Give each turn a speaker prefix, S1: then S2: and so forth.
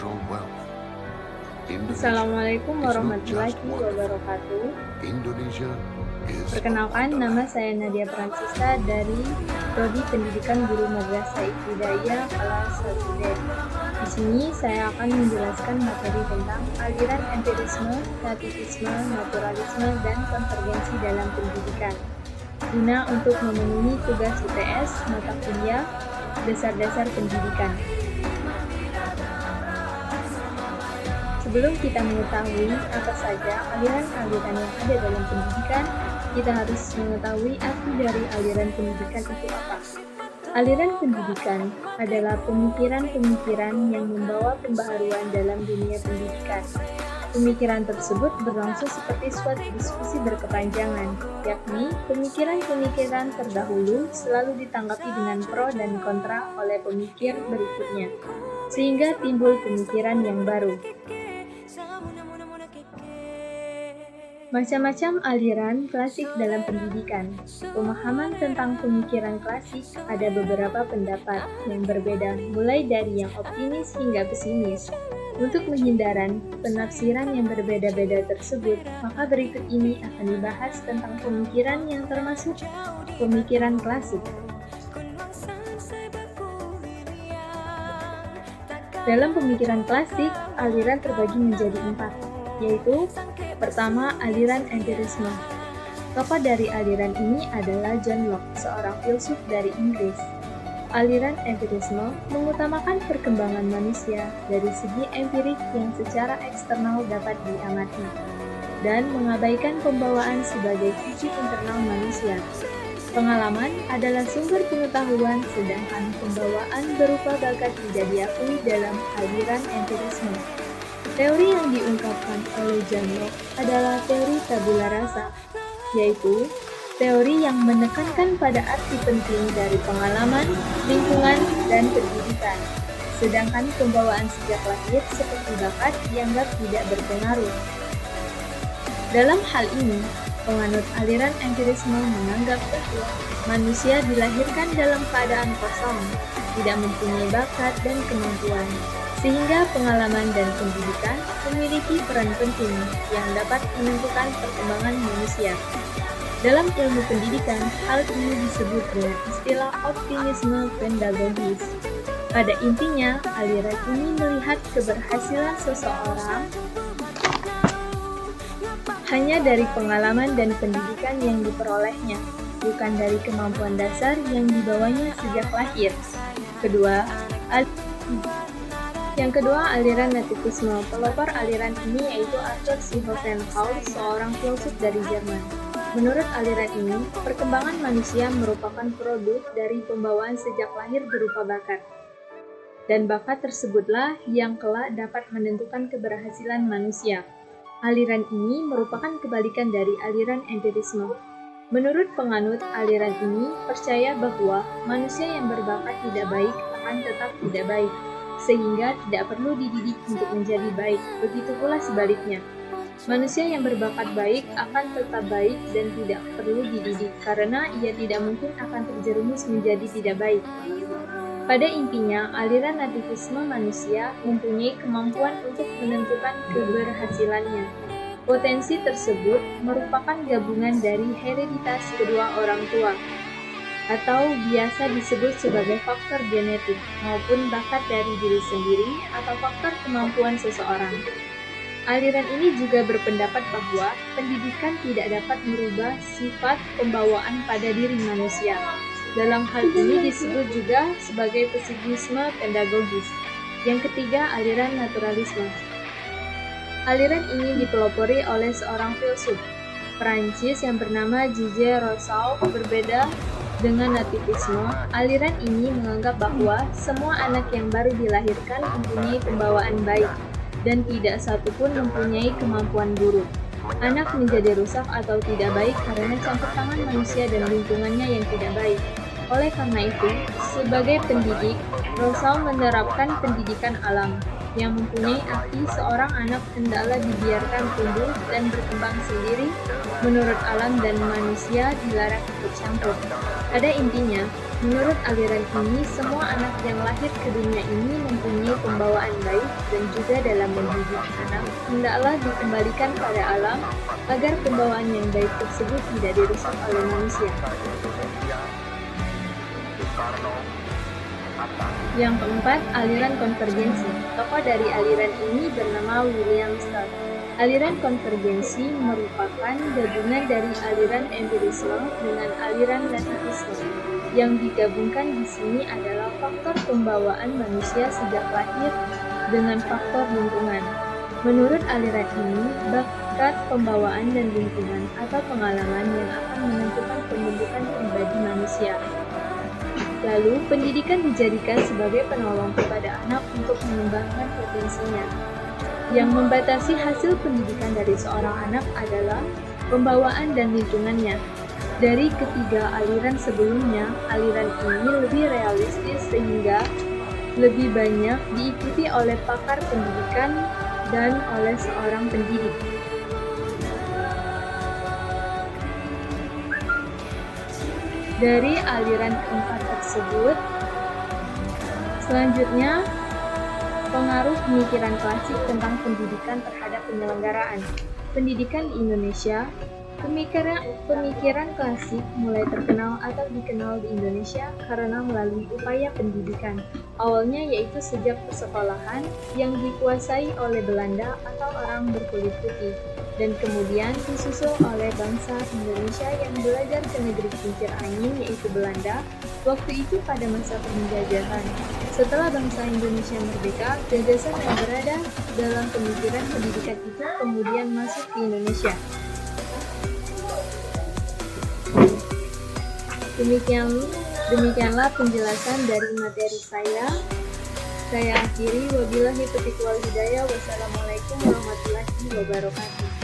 S1: natural wealth.
S2: Assalamualaikum warahmatullahi wabarakatuh.
S1: Indonesia is
S2: Perkenalkan, nama saya Nadia Francisca dari Prodi Pendidikan Guru Madrasah Ibtidaiyah kelas 1D. Di sini saya akan menjelaskan materi tentang aliran empirisme, relativisme, naturalisme, dan konvergensi dalam pendidikan, guna untuk memenuhi tugas UTS mata kuliah dasar-dasar pendidikan. Sebelum kita mengetahui apa saja aliran-aliran yang ada dalam pendidikan, kita harus mengetahui arti dari aliran pendidikan itu apa. Aliran pendidikan adalah pemikiran-pemikiran yang membawa pembaharuan dalam dunia pendidikan. Pemikiran tersebut berlangsung seperti suatu diskusi berkepanjangan, yakni pemikiran-pemikiran terdahulu selalu ditanggapi dengan pro dan kontra oleh pemikir berikutnya, sehingga timbul pemikiran yang baru. Macam-macam aliran klasik dalam pendidikan. Pemahaman tentang pemikiran klasik ada beberapa pendapat yang berbeda, mulai dari yang optimis hingga pesimis. Untuk menghindaran penafsiran yang berbeda-beda tersebut, maka berikut ini akan dibahas tentang pemikiran yang termasuk pemikiran klasik. Dalam pemikiran klasik, aliran terbagi menjadi 4, yaitu pertama, aliran empirisme. Tokoh dari aliran ini adalah John Locke, seorang filsuf dari Inggris. Aliran empirisme mengutamakan perkembangan manusia dari segi empirik yang secara eksternal dapat diamati, dan mengabaikan pembawaan sebagai sisi internal manusia. Pengalaman adalah sumber pengetahuan, sedangkan pembawaan berupa bakat tidak diakui dalam aliran empirisme. Teori yang diungkapkan oleh John Locke adalah teori tabula rasa, yaitu teori yang menekankan pada arti penting dari pengalaman, lingkungan, dan pendidikan. Sedangkan pembawaan sejak lahir seperti bakat dianggap tidak berpengaruh. Dalam hal ini, penganut aliran empirisme menganggap bahwa manusia dilahirkan dalam keadaan kosong, tidak mempunyai bakat dan kemampuan, sehingga pengalaman dan pendidikan memiliki peran penting yang dapat menentukan perkembangan manusia. Dalam ilmu pendidikan, hal ini disebut dengan istilah optimisme pedagogis. Pada intinya, aliran ini melihat keberhasilan seseorang hanya dari pengalaman dan pendidikan yang diperolehnya, bukan dari kemampuan dasar yang dibawanya sejak lahir. Yang kedua, aliran nativisme. Pelopor aliran ini yaitu Arthur C. Schopenhauer, seorang filsuf dari Jerman. Menurut aliran ini, perkembangan manusia merupakan produk dari pembawaan sejak lahir berupa bakat. Dan bakat tersebutlah yang kelak dapat menentukan keberhasilan manusia. Aliran ini merupakan kebalikan dari aliran empirisme. Menurut penganut aliran ini, percaya bahwa manusia yang berbakat tidak baik akan tetap tidak baik, sehingga tidak perlu dididik untuk menjadi baik. Begitu pula sebaliknya. Manusia yang berbakat baik akan tetap baik dan tidak perlu dididik, karena ia tidak mungkin akan terjerumus menjadi tidak baik. Pada intinya, aliran nativisme manusia mempunyai kemampuan untuk menentukan keberhasilannya. Potensi tersebut merupakan gabungan dari hereditas kedua orang tua, atau biasa disebut sebagai faktor genetik, maupun bakat dari diri sendiri atau faktor kemampuan seseorang. Aliran ini juga berpendapat bahwa pendidikan tidak dapat merubah sifat pembawaan pada diri manusia. Dalam hal ini disebut juga sebagai psikisme pedagogis. Yang ketiga, aliran naturalisme. Aliran ini dipelopori oleh seorang filsuf Prancis yang bernama J.J. Rousseau. Berbeda dengan nativisme, aliran ini menganggap bahwa semua anak yang baru dilahirkan mempunyai pembawaan baik dan tidak satupun mempunyai kemampuan buruk. Anak menjadi rusak atau tidak baik karena campur tangan manusia dan lingkungannya yang tidak baik. Oleh karena itu, sebagai pendidik, Rousseau menerapkan pendidikan alam, yang mempunyai arti seorang anak hendaklah dibiarkan tumbuh dan berkembang sendiri menurut alam dan manusia dilarang ikut campur. Pada intinya, Menurut aliran ini, semua anak yang lahir ke dunia ini mempunyai pembawaan baik dan juga dalam mendidik anak, hendaklah dikembalikan pada alam agar pembawaan yang baik tersebut tidak dirusak oleh manusia. Yang keempat, aliran konvergensi. Tokoh dari aliran ini bernama William Stott. Aliran konvergensi merupakan gabungan dari aliran empirisme dengan aliran nativisme. Yang digabungkan di sini adalah faktor pembawaan manusia sejak lahir dengan faktor lingkungan. Menurut aliran ini, bakat pembawaan dan lingkungan atau pengalaman yang akan menentukan pembentukan pribadi manusia. Lalu, pendidikan dijadikan sebagai penolong kepada anak untuk mengembangkan potensinya. Yang membatasi hasil pendidikan dari seorang anak adalah pembawaan dan lingkungannya. Dari ketiga aliran sebelumnya, aliran ini lebih realistis sehingga lebih banyak diikuti oleh pakar pendidikan dan oleh seorang pendidik. Dari aliran keempat tersebut, selanjutnya pengaruh pemikiran klasik tentang pendidikan terhadap penyelenggaraan pendidikan di Indonesia. Pemikiran klasik mulai terkenal atau dikenal di Indonesia karena melalui upaya pendidikan. Awalnya yaitu sejak persekolahan yang dikuasai oleh Belanda atau orang berkulit putih, dan kemudian disusul oleh bangsa Indonesia yang belajar ke negeri kincir angin yaitu Belanda, waktu itu pada masa penjajahan. Setelah bangsa Indonesia merdeka, gagasan yang berada dalam pemikiran pendidikan itu kemudian masuk ke Indonesia. Demikianlah penjelasan dari materi saya. Saya akhiri, wabillahi taufiq wal hidayah. Wassalamualaikum warahmatullahi wabarakatuh.